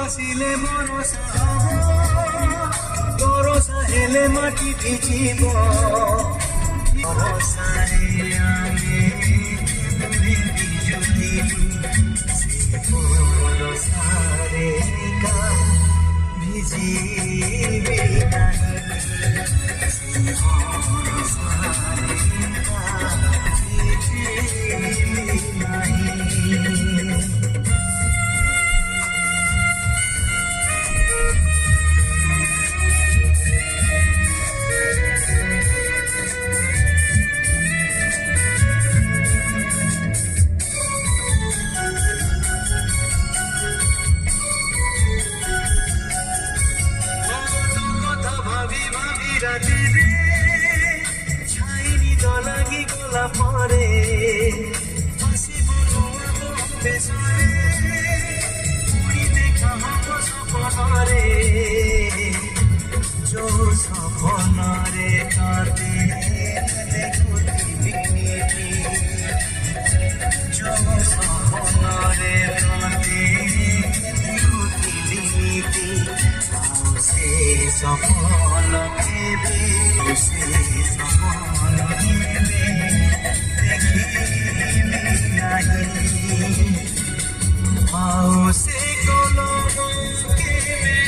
আসিলে বরষা হেলে মাটি ভিজিব বরষারে আমি বিজুলি বরষারে ভিজিবি নাহি ভিজিবি নাহি। ছাইনি দলাগি গোলা পরে সপনরে যো সপনরে কাঁদে যো সপনরে কাঁদে সে সপন কেবে সে সপন কেবে দেখিবি নাহি আও সে কলম কেবে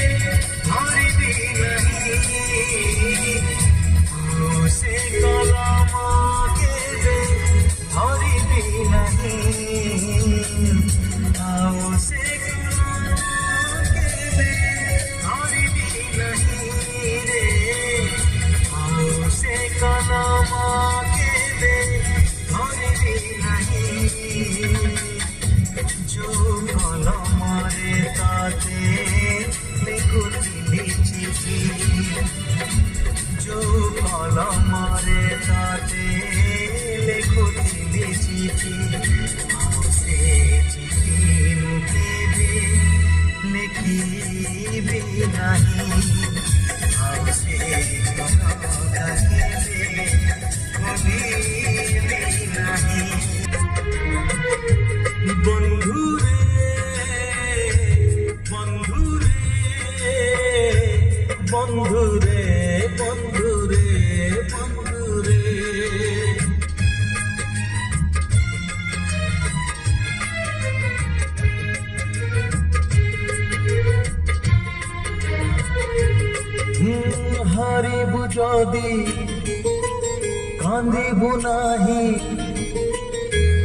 ধরিবি নাহি আও সে কলম কেবে ধরিবি নাহি আও সে কলমরে তাতে লিখুলি চিঠি যো কলমরে তাতে লিখুলি চিঠি সে চিঠি মুখেবি লিখিবি নাহি সে কথা কেবে বলিবি নাহি। বন্ধুরে বন্ধুরে বন্ধুরে বন্ধুরে বন্ধুরে হারিবু যদি কান্দিবু নাহি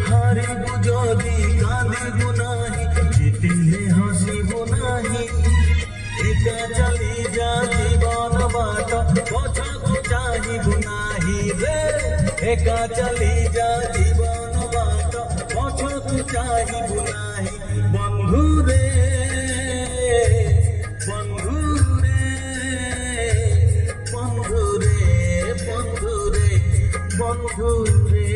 হারিবু যদি কাঁদিবু নাহি জিতিলে হসিবু নাহি একা চলি যা জীবন বাট পছকু চাহিবু নাহি রে একা চলি যা জীবন বাট পছকু চাহিবু নাহি। বন্ধুরে বন্ধুরে বন্ধুরে বন্ধুরে বন্ধুরে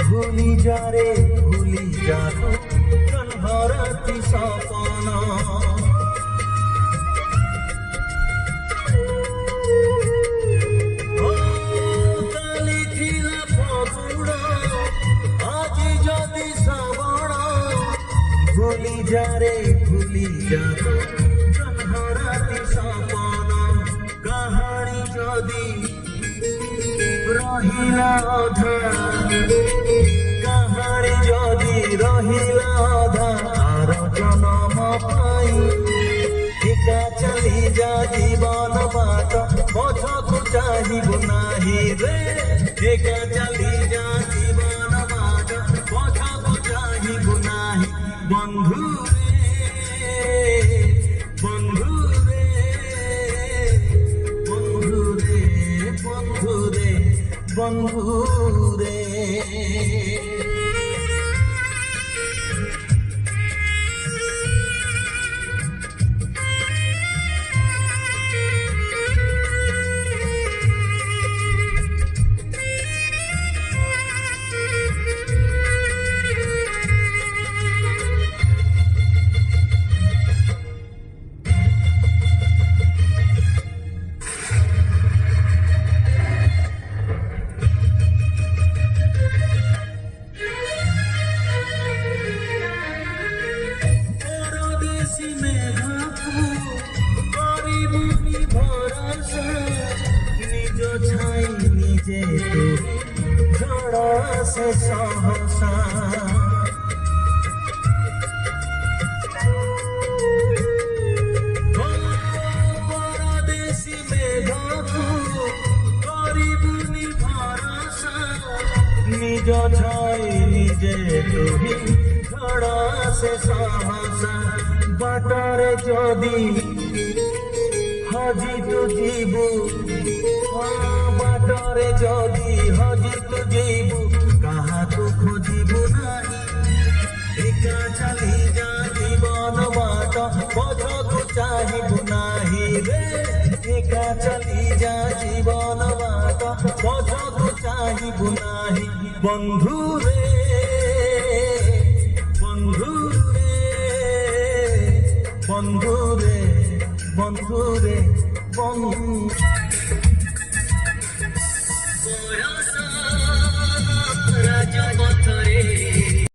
ভুলি যারে ভুলি যাত ভরতি সপন কালি ଥିଲା ଫଗୁଣ ଆଜି ଯଦି ଶ୍ରାବଣ ভুলি যারে ভুলি যাত ভরতি সপন কাহাণী যদি রহিলা অধা কাহাণী যদি রহিলা অধা আর জনম পাই ଚାହିଁବୁ ନାହିଁ ରେ ଏକା ଚାଲି ଯା ଜୀବନ ବାଟ ପଛକୁ ଚାହିଁବୁ ନାହିଁ ବନ୍ଧୁ ବନ୍ଧୁ ରେ ବନ୍ଧୁ ରେ ବନ୍ଧୁ ରେ ବନ୍ଧୁ ରେ নিজ ছাই নিজে ঝড় সে সহসা পরদেশী মেঘকু করিবুনি ভরসা নিজ ছাই নিজে তুহি ঝড় সে সহসা বাটরে যদি হজি তু ଯିବୁ ବାଟରେ ଯଦି ହଜି ତୁ ଯିବୁ କାହାକୁ ଖୋଜିବୁ ନାହିଁ ଏକା ଚାଲି ଯା ଜୀବନ ବାଟ ପଛକୁ ଚାହିଁବୁ ନାହିଁ ରେ ଏକା ଚାଲି ଯା ଜୀବନ ବାଟ ପଛକୁ ଚାହିଁବୁ ନାହିଁ ବନ୍ଧୁ ରେ ବନ୍ଧୁ ରେ ବନ୍ଧୁ ରେ ବନ୍ଧୁ ରେ ବନ୍ଧୁ